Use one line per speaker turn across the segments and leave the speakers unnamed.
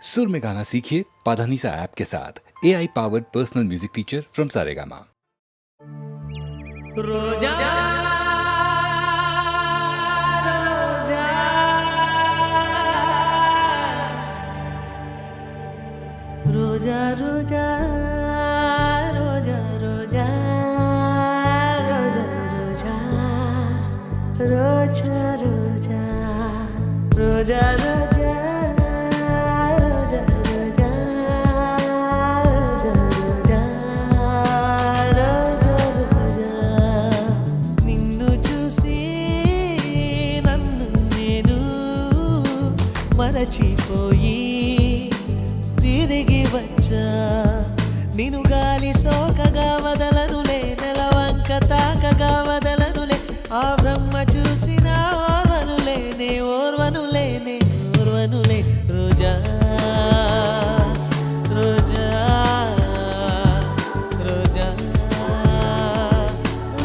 सुर में गाना सीखिए पाधानीसा ऐप के साथ AI powered personal music teacher from Saregama.
रोजा रोजा रोजा रोजा रोजा रोजा रोजा रोजा रोजा रोजा रोजा మరచిపోయి తిరిగి వచ్చా నిన్ను గాలి సోకగా వదలనులే నెలవంక తాకగా వదలనులే ఆ బ్రహ్మ చూసిన ఓర్వనులేనే ఓర్వనులేనే ఓర్వనులే రోజా రోజా రోజా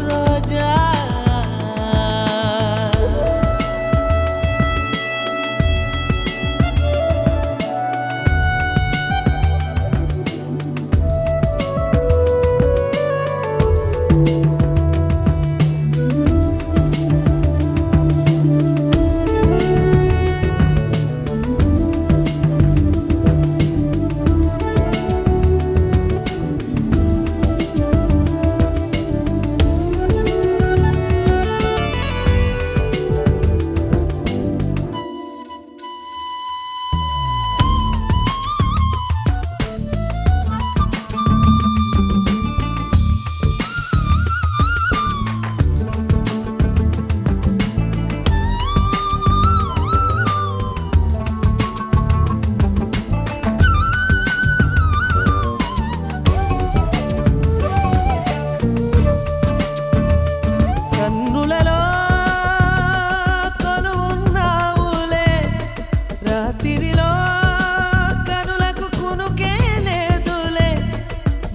రోజా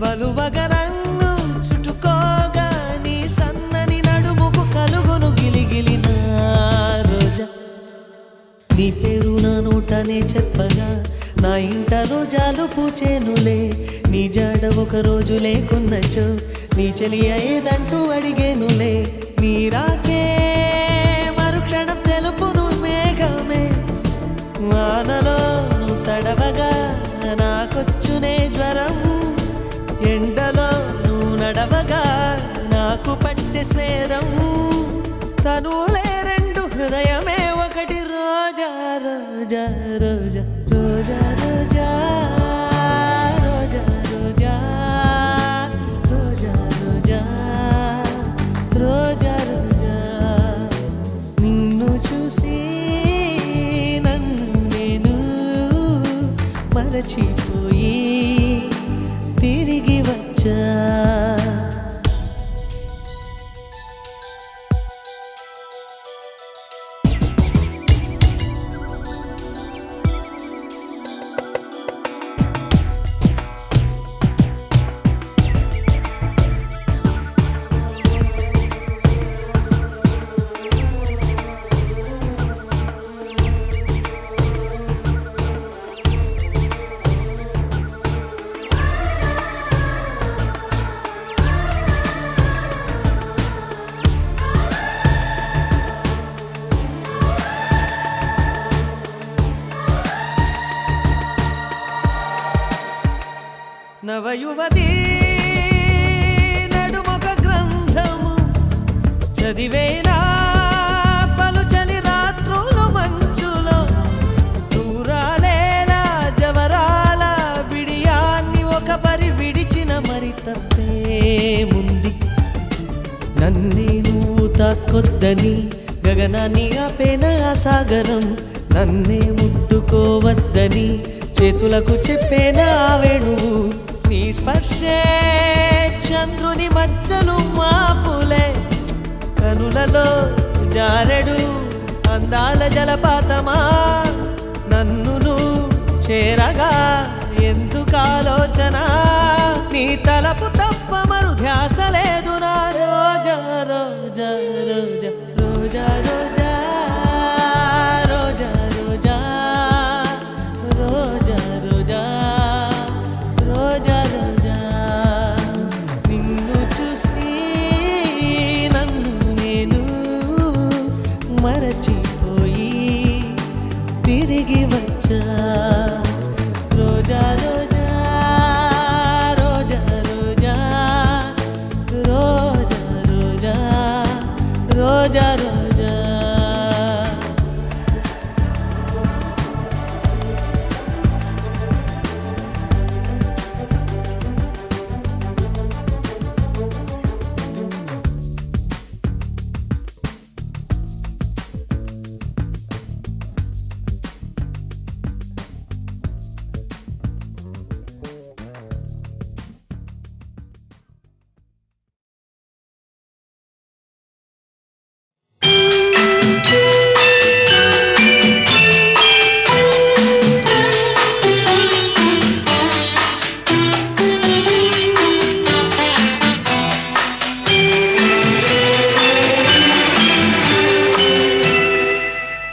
వలువగరన్ను చుట్టుకోగా నీ సన్నని నడుముకు కలుగును గిలిగిలిన రోజా నీ పేరు నా నోటనే చెప్పగా నా ఇంట రోజాలు పూచేనులే నీ జాడ ఒక రోజు లేకున్నచో నీ చెలియ ఏదంటూ అడిగేనులే నీ రాకే మరుక్షణం తెలుపును మేఘమే వానలో నువ్వు తడవగా నాకొచ్చునే జ్వరం ఎండలో నువ్వు నడవగా నాకు పట్టి స్వేదం తనులే రెండు హృదయమే ఒకటి రోజా రోజా రోజా రోజా రోజా రోజా రోజా రోజా రోజా రోజా రోజా నిన్ను చూసి నన్ను నేను మరచిపోయి తిరిగి వచ్చా నవయువతి నడుమొక గ్రంథము చదివేనా పలుచలి రాత్రులు మంచులో దూరాలేలా జవరాల బిడియాన్ని ఒక పరి విడిచిన మరి తప్పేముంది నన్నే నువ్వు తాకొద్దని గగనాన్ని ఆపేన ఆ సాగరం నన్నే ముట్టుకోవద్దని చేతులకు చెప్పేనా ఆ వేణువు నీ స్పర్శే చంద్రుని మచ్చలు మాపులే కనులలో జారెడు అందాల జలపాతమా నన్ను చేరగా ఎందుకు ఆలోచన నీ తలపు తప్ప మరు ధ్యాస లేదు నా రోజా రోజా రోజా రోజా రోజా రోజా రోజా రోజా రోజా రోజా రోజా రోజా రోజా రోజా రోజా రోజా రోజా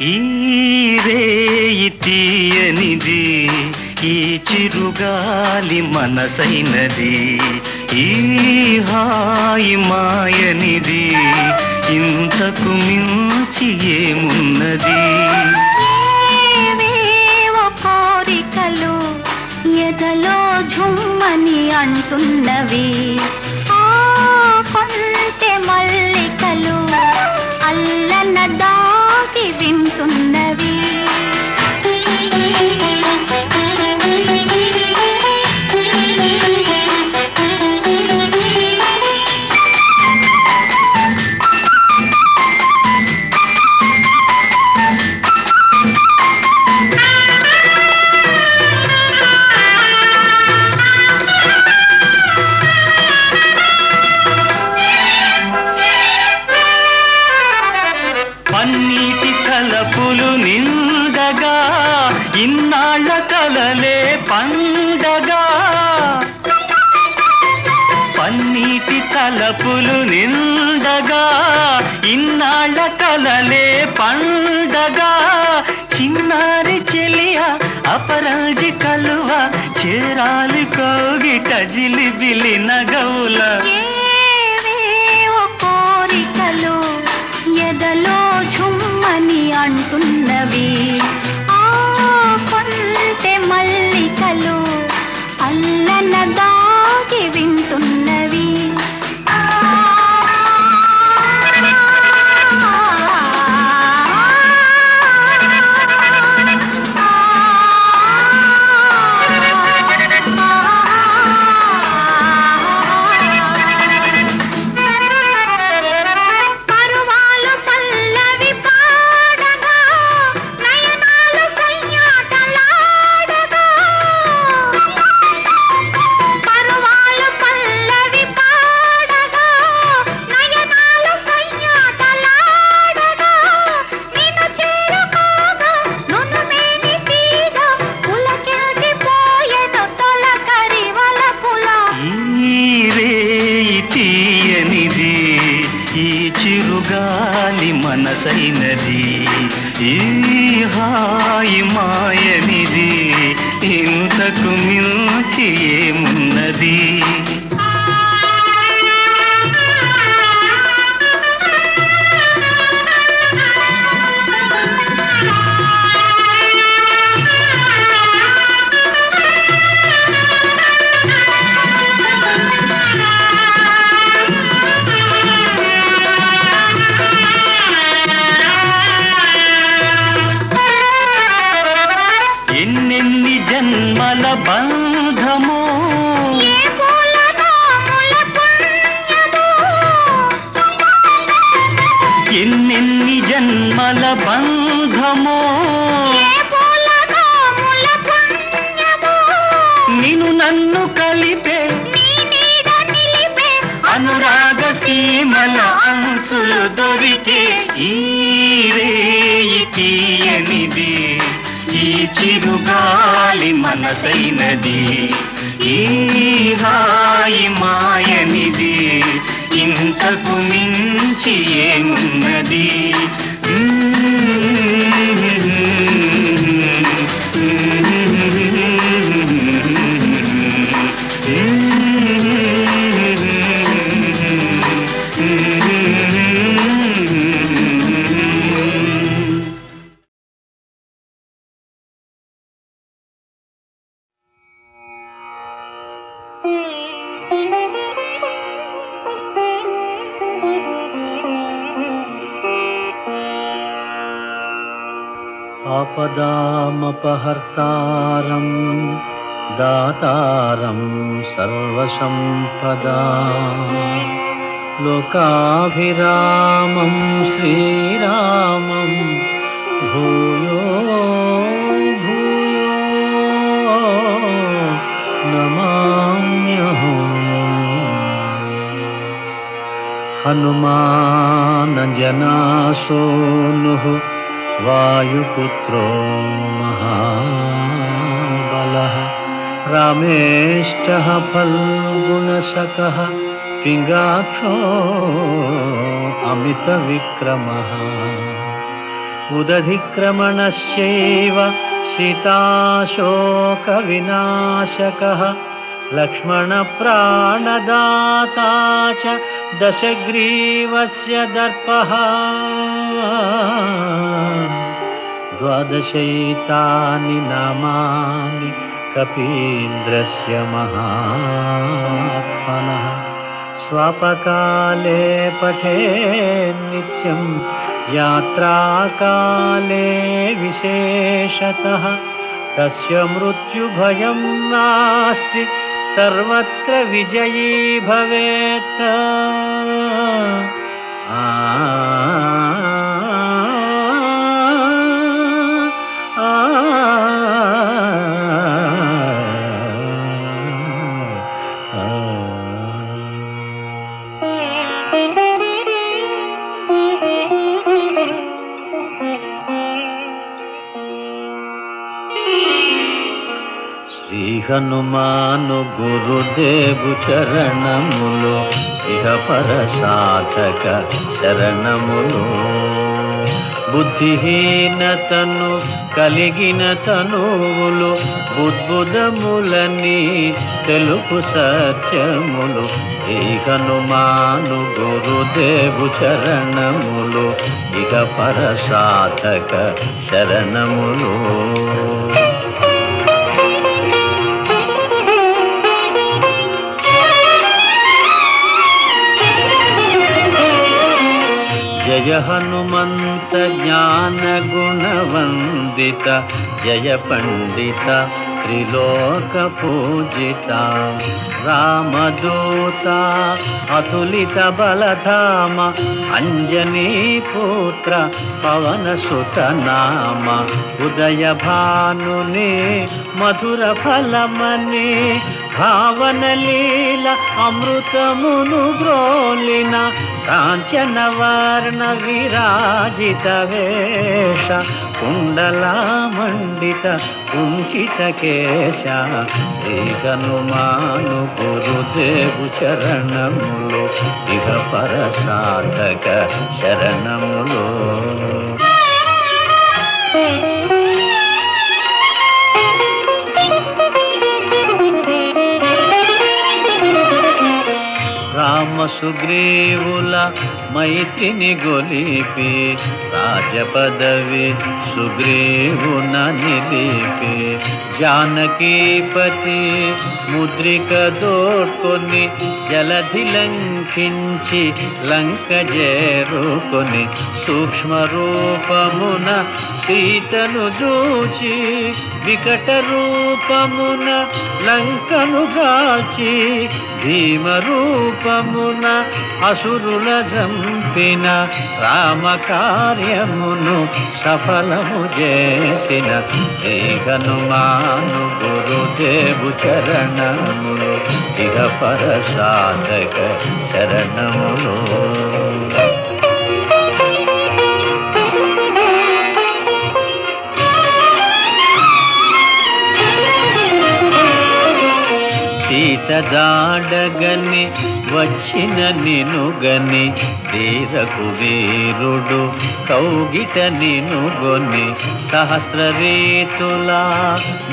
ఈ రేయి తీయనిది ఈ చిరుగాలి మనసైనది ఈ హాయి మాయనిది ఇంతకు మించి ఏమున్నది
ఏవేవో కోరికలు ఎదలో ఝుమ్మని అంటున్నవి ఆ కొంటె మల్లికలు అల్లన దాగి వింటున్నవి
పన్నీటి తలపులు నిండగా ఇన్నాళ్ళ కలలే పండగా పన్నీటి తలపులు నిండగా ఇన్నాళ్ళ కలలే పండగా చిన్నారి చెలియ అపరాజి కలువ చేరాలి కోగిట జిలిబిలి నగవుల
ఏవేవో కోరికలు ఎదలో ఝుమ్మని అంటున్నవి ఆ కొంటె మల్లికలు అల్లన దాగి వింటున్నవి పరువాలు పల్లవి పాడగా నయనాలు సయ్యాటలాడగా పరువాలు పల్లవి పాడగా నయనాలు సయ్యాటలాడగా నిన్ను చేరుకోగా నునుమేని తీగ పులకించిపోయెను తొలకరి వలపుల
ఈ రేయి తీయనిది ఈ చిరుగాలి మనసైనది ఈ హాయి మాయనిది ఇంతకు మించి ఏమున్నది ఎన్నెన్ని జన్మల బంధమో
ఏ పూలనో ముల పుణ్యమో
ఎన్నెన్ని జన్మల బంధమో
ఏ పూలనో ముల పుణ్యమో
నిన్ను నన్ను కలిపే
నీ నీడ నిలిపే
అనురాగ సీమల అంచులు దొరికే ఈ రేయి తీయనిది ఈ చిరుగాలి మనసైనది ఈ హాయి మాయనిది ఇంతకు మించి ఏమున్నది
ఆపదామపహర్తారం దాతారం సర్వసంపదా లోకాభిరామం శ్రీరామం భూయో భూయో నమామ్యహం. హనుమానజనాసూనుః వాయుపుత్రో మహాబలః రామేష్టః ఫల్గుణసఖః పింగాక్షో అమితవిక్రమः ఉదధిక్రమణశ్చైవ సీతాశోకవినాశకः లక్ష్మణప్రాణదాతా చ దశగ్రీవస్య దర్పః ద్వాదశైతాని నామాని కపీంద్రస్య మహాత్మనః స్వపకాలే పఠేన్ నిత్యం యాత్రాకాలే విశేషతః తస్య మృత్యుభయం నాస్తి సర్వత్ర విజయీ భవేత్. శ్రీ హనుమాను గురుదేవు చరణములు ఇహ పర సాధక శరణములు. బుద్ధిహీనతను కలిగిన తనువులు బుద్బుదములని తెలుపు సత్యములు. శ్రీ హనుమాను గురుదేవు చరణములు ఇహ పర సాధక శరణములు. జయ హనుమంత జ్ఞాన గుణవందిత జయ పండిత త్రిలోక పూజిత రామదూత అతులిత బలధామ అంజనీ పుత్ర పవన సుత నామ ఉదయ భానుని మధుర ఫలమని భావన లీల అమృతమును బ్రోలిన కాంచన వర్ణ విరాజిత వేష కుండలామండిత కుంచిత కేశ. శ్రీ హనుమాను గురుదేవు చరణములు ఇహ పర సాధక శరణములు. రామ సుగ్రీవుల మైత్రిని గొలిపి రాజపదవి సుగ్రీవున నిలిపి జానకీపతి ముద్రిక దోడ్కొని జలధి లంకించి లంక చేరుకొని సూక్ష్మ రూపమున సీతను చూచి వికట రూపమున లంకను గాల్చి భీమ రూపమున అసురుల జంపిన రామ కార్యమును సఫలము చేసిన శ్రీ హనుమాను గురుదేవు చరణములు ఇహ పర సాధక శరణములు. సీత జాడగని వచ్చిన నినుగని శ్రీ రఘువీరుడు కౌగిట నినుగొని సహస్ర రీతులా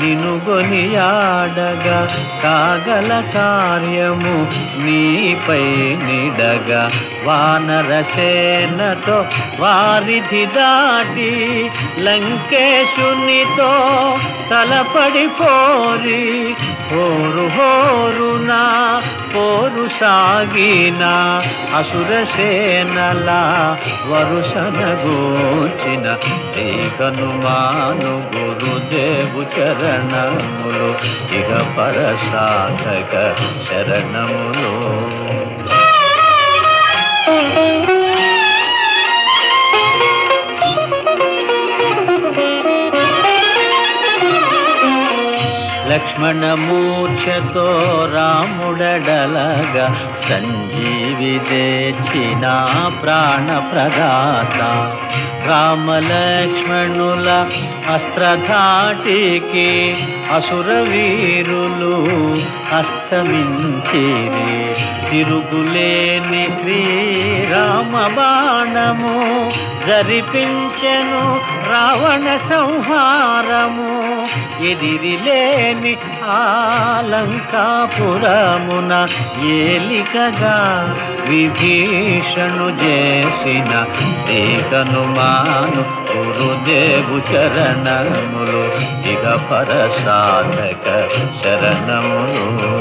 నినుగొని ఆడగా కాగల కార్యము నీపై నిడగా వానరసేనతో వారిధి దాటి లంకేశునితో తలపడి పోరి హోరు హోరు అడుగడుగున పోరు సాగిన అసురసేనల వరుసన గోచిన శ్రీ హనుమాను గురుదేవు చరణములు ఇహ పర సాధక శరణములు. లక్ష్మణమూర్ఛతో రాముడడలగా సంజీవి తెచ్చిన ప్రాణప్రదాత రామలక్ష్మణుల అస్త్రధాటికి అసురవీరులు అస్తమించిరి. తిరుగులేని శ్రీరామ బాణము జరిపించెను రావణ సంహారము. ఎదిరిలేని ఆలంకాపురమున ఏలికగా విభీషణు చేసిన శ్రీ హనుమాను గురుదేవు చరణములు ఇక పర సాధక శరణములు.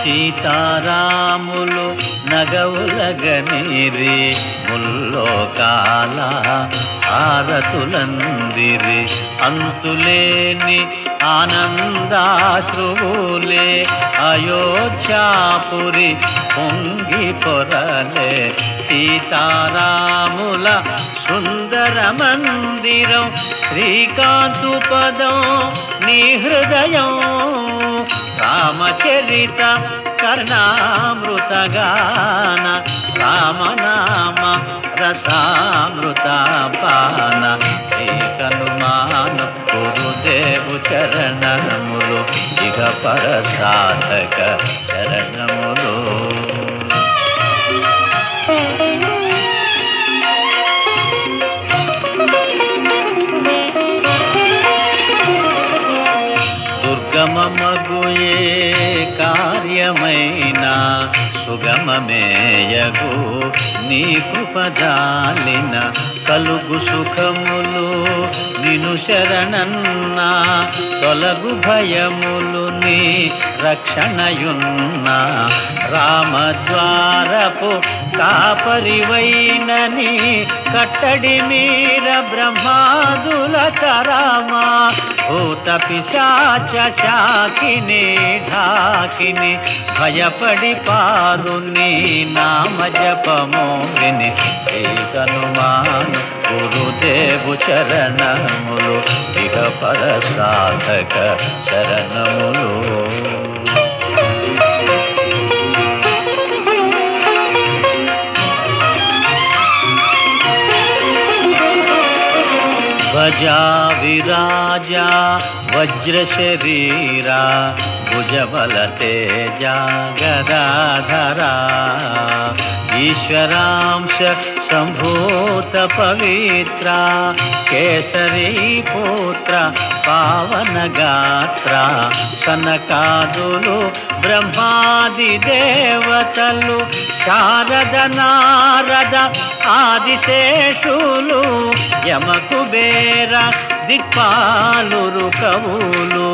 సీతారాములు నగవులగనిరి ముల్లోకాల హారతులందిరి. అంతులేని ఆనందాశ్రువులే అయోధ్యాపురి పొంగి పొరలే. సీతారాముల సుందర మందిరం శ్రీకాంతు పదం నీ హృదయం. రామచరిత కర్ణామృతగాన రామనామ రసామృత పాన శ్రీ హనుమాను గురుదేవు చరణములు ఇక పర సాధక శరణములు. దుర్గమమగుయే కార్యమైన సుగమమేయగు నీ కృపజాలిన కలుగు సుఖములు నిను శరణన్నా. తొలగు భయములు నీ రక్షణయున్నా. రామద్వారపు కాపరివైనని కట్టడి మీర బ్రహ్మాదుల తరామా. భూత పిశాచ శాకిని ఢాకిని భయపడి పారు నీ నామ జపము విని శ్రీ హనుమాను గురుదేవు చరణములు ఇక పర సాధక శరణములు. ధ్వజా విరాజా వజ్ర శరీరా భుజబల తేజ గదాధరా. ఈశ్వరాంశ సంభూత పవిత్ర కేసరీ పుత్ర పావన గాత్ర. సనకాదులు బ్రహ్మాది దేవతలు శారద నారద ఆదిశేషులు యమకుబేర దిక్పాలురు కవులు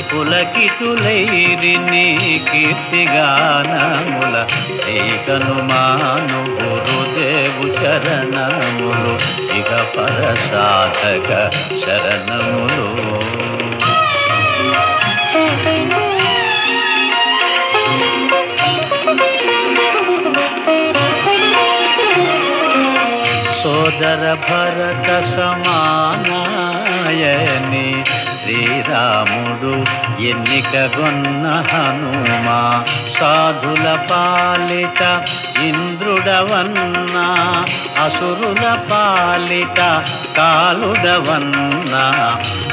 పులకితులైరి నీ కీర్తిగానముల. శ్రీ హనుమాను గురుదేవు చరణములు ఇక పర సాధక శరణములు. సోదర భరత సమానాయని శ్రీరాముడు ఎన్నికగొన్న హనుమా. సాధుల పాలిట ఇంద్రుడవన్నా అసురుల పాలిట కాలుడవన్నా.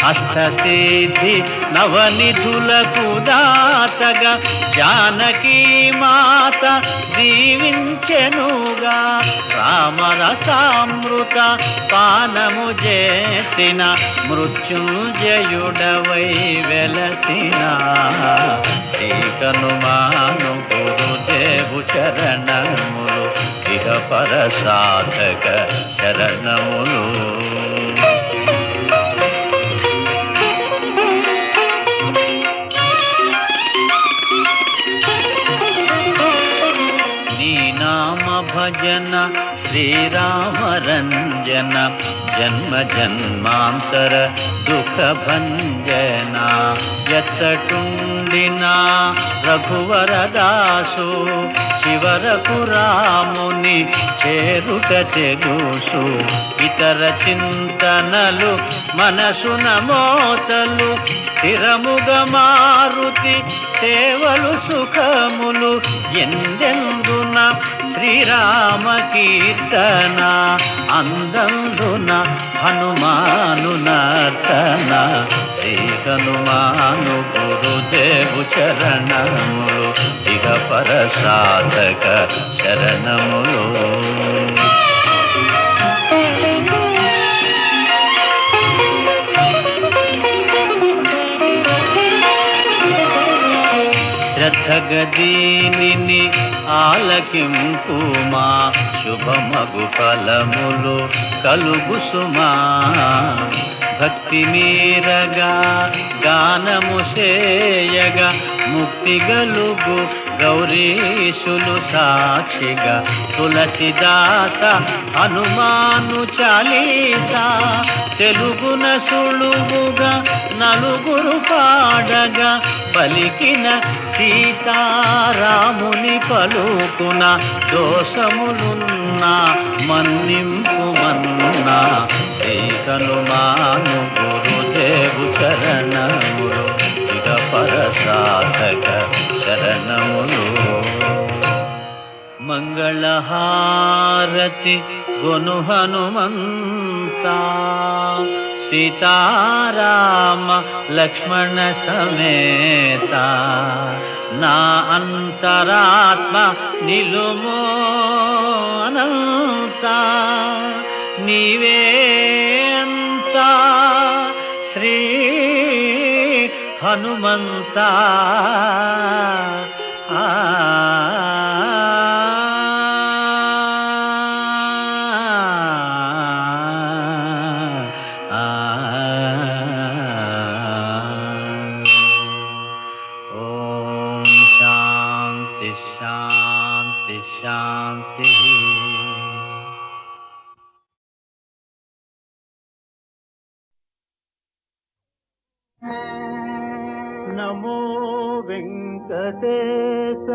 అష్టసిద్ధి నవనిధులకు దాతగా జానకీ మాత దీవించెనుగా. రామరసామృత పానము చేసిన మృత్యుంజయుడవై వెలసిన శ్రీ హనుమాను గురుదేవు చరణములు సాధక శరణములు. నీ నామ భజన శ్రీరామ రంజన జన్మ జన్మాంతర దుఃఖ భంజన. ఎచ్చటుండినా రఘువరదాసు చివరకు రాముని చేరుట తెలుసు. ఇతర చింతనలు మనసున మోతలు స్థిరముగా మారుతి సేవలు సుఖములు. ఎందెందున శ్రీరామ కీర్తన అందందున హనుమాను నర్తన. శ్రీ హనుమాను గురుదేవు చరణములు ఇక పరసాధక శరణములు. శ్రద్ధగదీనిని ఆలకింపుమా శుభమగు ఫలములు కలుగు సుమా. భక్తి మీరగా గానము సేయగా ముక్తి గలుగు గౌరీశులు సాక్షిగా. తులసిదాస హనుమాను చాలీసా తెలుగున సులువుగా నలుగురు పాడగా. పలికిన సీతారాముని పలుకున దోషములున్నా మన్నింపు మన్నా. శ్రీ హనుమాను గురుదేవు శరణములు ఇక పరసాధక శరణములు. మంగళహారతి గొను హనుమంతా సీతారామ లక్ష్మణ సమేత. నా అంతరాత్మ నిలుమో అనంత. నీవే అంతా శ్రీ హనుమంత. ఓం శాంతి శాంతి శాంతి. నమో వెంకటేశ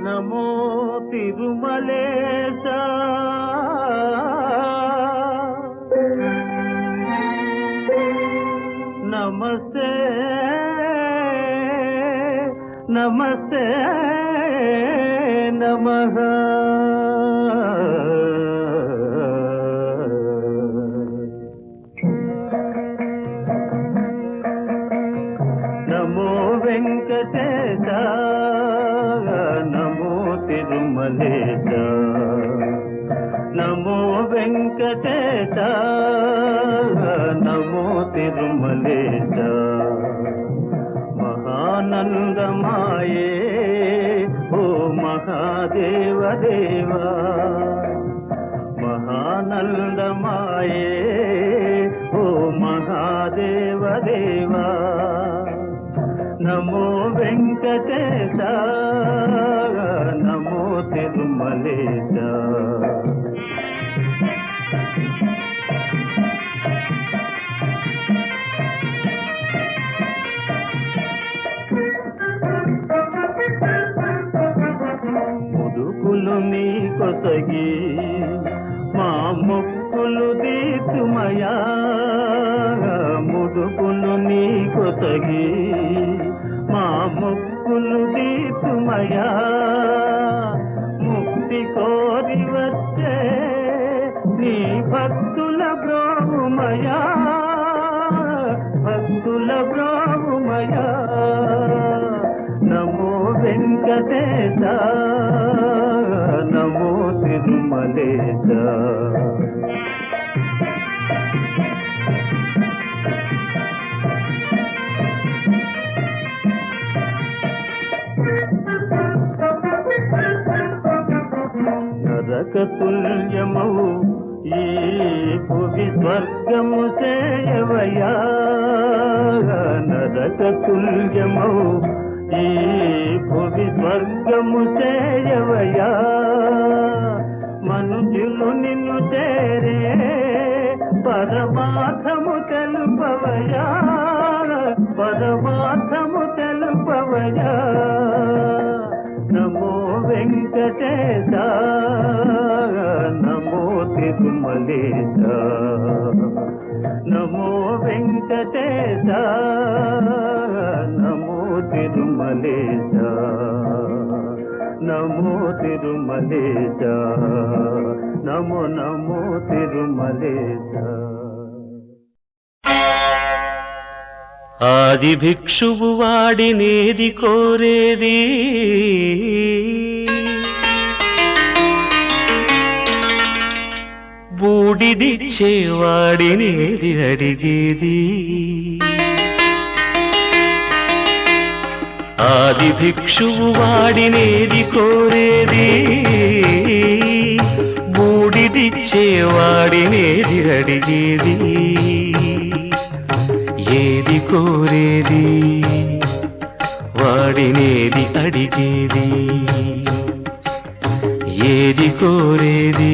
నమో తిరుమలేశ. నమస్తే నమస్తే నమః. నమో వెంకటేశ నమో తిరుమలేశ. నమో వెంకటేశ నమో తిరుమలేశ. మహానందమాయే ఓ మహాదేవ దేవా. మహానందమాయే ఓ మహాదేవ దేవా. నమో వెంకటేశ నమో తిరుమలేశ. ముదుకులు నీ కొసగి మా మొక్కులు దీతుమయా. ముదుకులు నీ కొసగి మా మొక్కులు దీతుమయా. ముక్తి కోరి వచ్చే నీ భక్తుల బ్రోమయా. భక్తుల బ్రోమయా. నమో వెంకటేశ నమో తిరుమలేశ. నరక తుల్యమౌ ఈ భువి స్వర్గము చేయవయా నరక తుల్యమౌ ఈ భువి స్వర్గము చేయవయా మనుజులు నిన్ను చేరే పరమార్థము తెలుపవయా పరమార్థము తెలుపవయా నమో వెంకటేశ నమో తిరుమలేశ నమో వెంకటేశ నమో తిరుమలేశ నమో తిరుమలేశ నమో నమో తిరుమలేశ
ఆది భిక్షువు వాడినేది కోరేది బూడిదిచ్చేవాడినేది అడిగేది ఆది భిక్షువు వాడినేది కోరేది బూడిదిచ్చేవాడినేది అడిగేది ఏది కోరేది వాడినేది అడిగేది ఏది కోరేది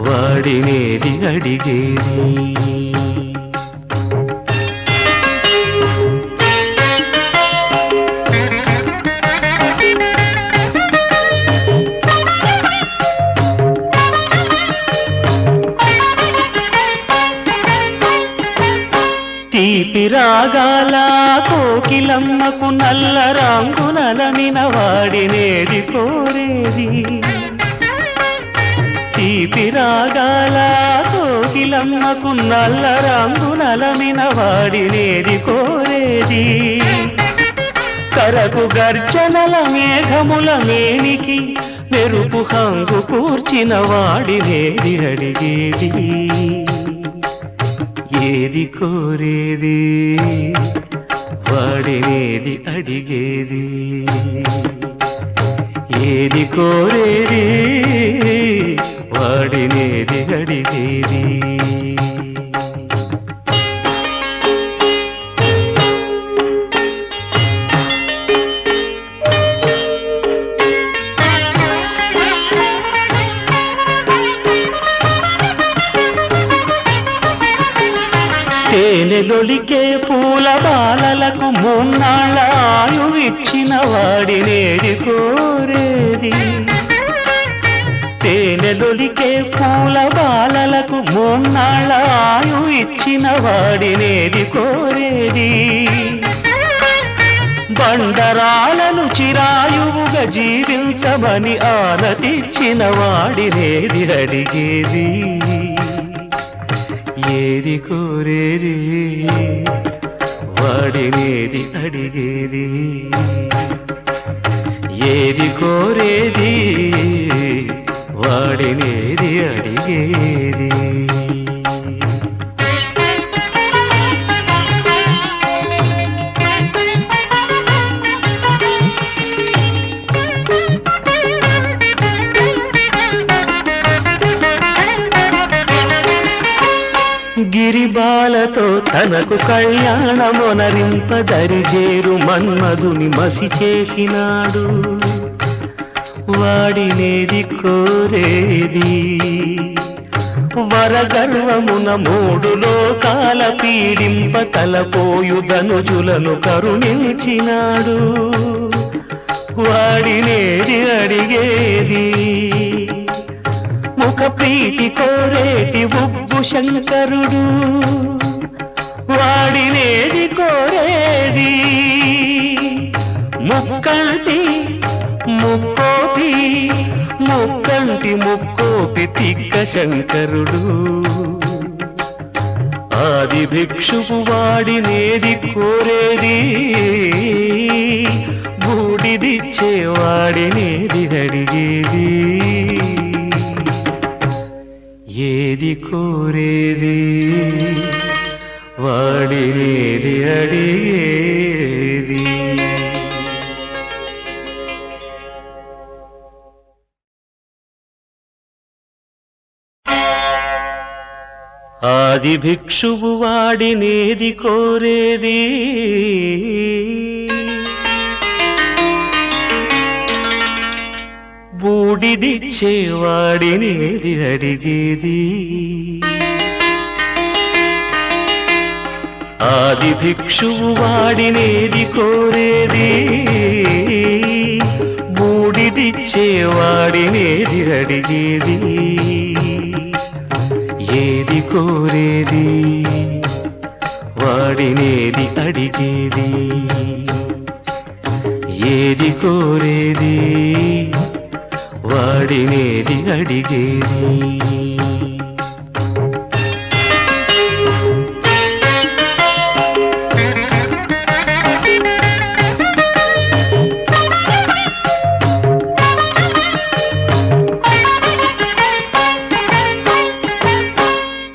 వాడినేది అడిగేది తీపి రాగాల కోకిలమ్మకు నల్ల రంగునలమిన వాడినేది కోరేది తీపి రాగాల కోకిలమ్మకు నల్ల రంగునలమిన వాడినేది కోరేది కరకు గర్జనల మేఘముల మేనికి మెరుపు హంగు కూర్చిన వాడినేది అడిగేది ఏది కోరేది వాడినేది అడిగేది ఏది కోరేది వాడినేది అడిగేది తేనెలొలికే పూల బాలలకు మూన్నాళ్ళ ఆయువిచ్చిన వాడినేది కోరేది తేనెలొలికే పూల బాలలకు మూన్నాళ్ళ ఆయువిచ్చిన వాడినేది కోరేది బండరాలను చిరాయువుగా జీవించమని ఆనతిచ్చిన వాడినేది అడిగేది ఏది కోరేది వాడినేది అడిగేది ఏది కోరేది వాడినేది అడిగేది గిరిబాలతో తనకు కళ్యాణమొనరింపదరిజేరు మన్మధుని మసి చేసినాడు వాడినేది కోరేది వరగర్వమున మూడు లోకాల పీడింప తలపోయు ధనుజులను కరుణించినాడు వాడినేది అడిగేది ముఖ ప్రీతి కోరేటి ఉబ్బు శంకరుడు వాడినేది కోరేది ముక్కంటి ముక్కోపి ముక్కంటి ముక్కోపి తిక్క శంకరుడు ఆది భిక్షువు వాడినేది కోరేది బూడిదిచ్చేవాడినేది అడిగేది ఏది కోరేది వాడినేది అడిగేది ఆది భిక్షువు వాడినేది కోరేది బూడిదిచ్చేవాడినేది అడిగేది ఆది భిక్షువు వాడినేది కోరేది బూడిదిచ్చేవాడినేది అడిగేది ఏది కోరేది వాడినేది అడిగేది ఏది కోరేది వాడినేది అడిగేది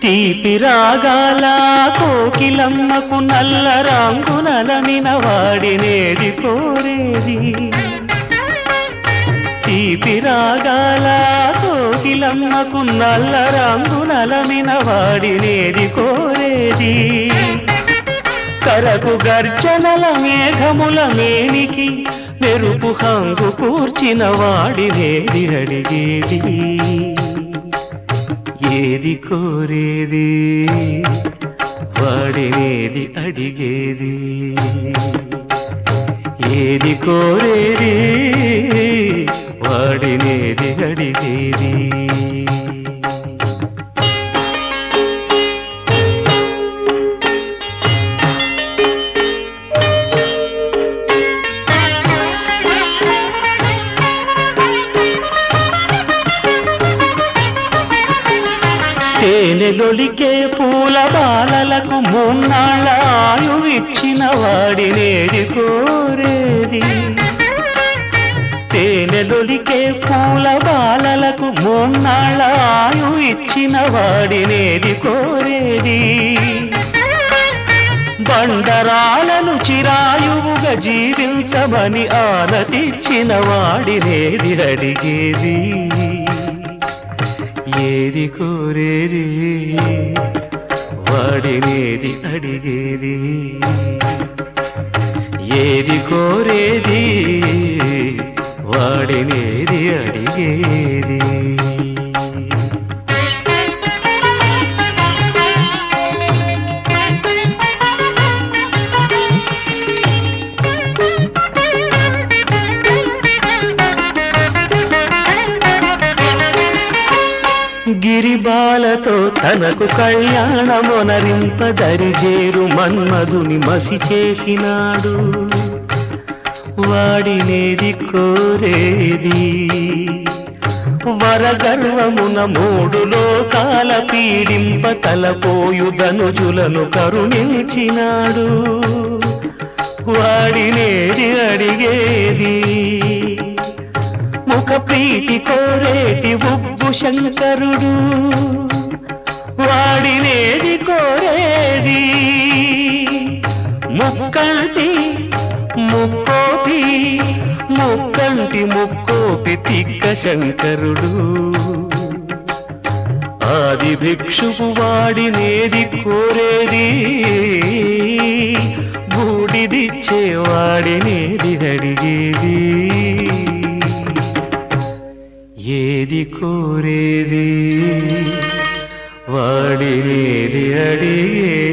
తీపి రాగాల కోకిలమ్మకు నల్ల రంగు నలమిన వాడినేది కోరేది తీపి రాగాల కోకిలమ్మకు నల్ల రంగు నలమిన వాడినేది కోరేది కరకు గర్జనల మేఘముల మేనికి మెరుపు హంగు కూర్చిన వాడినేది అడిగేది ఏది కోరేది వాడినేది అడిగేది ఏది కోరేది వాడినేది అడిగేది తేనెలొలికే పూల బాలలకు మూన్నాళ్ళ ఆయువిచ్చిన వాడినేది కోరేది తేనెలొలికే పూల బాలలకు మూన్నాళ్ళ ఆయువిచ్చిన వాడినేది కోరేది బండరాలను చిరాయువుగా జీవించమని ఆనతిచ్చిన వాడినేది అడిగేది ఏది కోరేది వాడినేది అడిగేది ఏది కోరేది వాడినేది అడిగేది గిరిబాలతో తనకు కళ్యాణమొనరింప దరిజేరు మన్మధుని మసి చేసినాడు వాడినేది కోరేది వరగర్వమున మూడు లోకాల పీడింప తలపోయు ధనుజులను కరుణించినాడు వాడినేది అడిగేది ముఖ ప్రీతి కోరేటి ఉబ్బు శంకరుడు వాడినేది కోరేది ముక్కంటి ముక్కోపి ముక్కంటి ముక్కోపి తిక్క శంకరుడు ఆది భిక్షువు వాడినేది కోరేది బూడిదిచ్చేవాడినేది అడిగేది ఏది కోరేది వాడినేది అడిగేది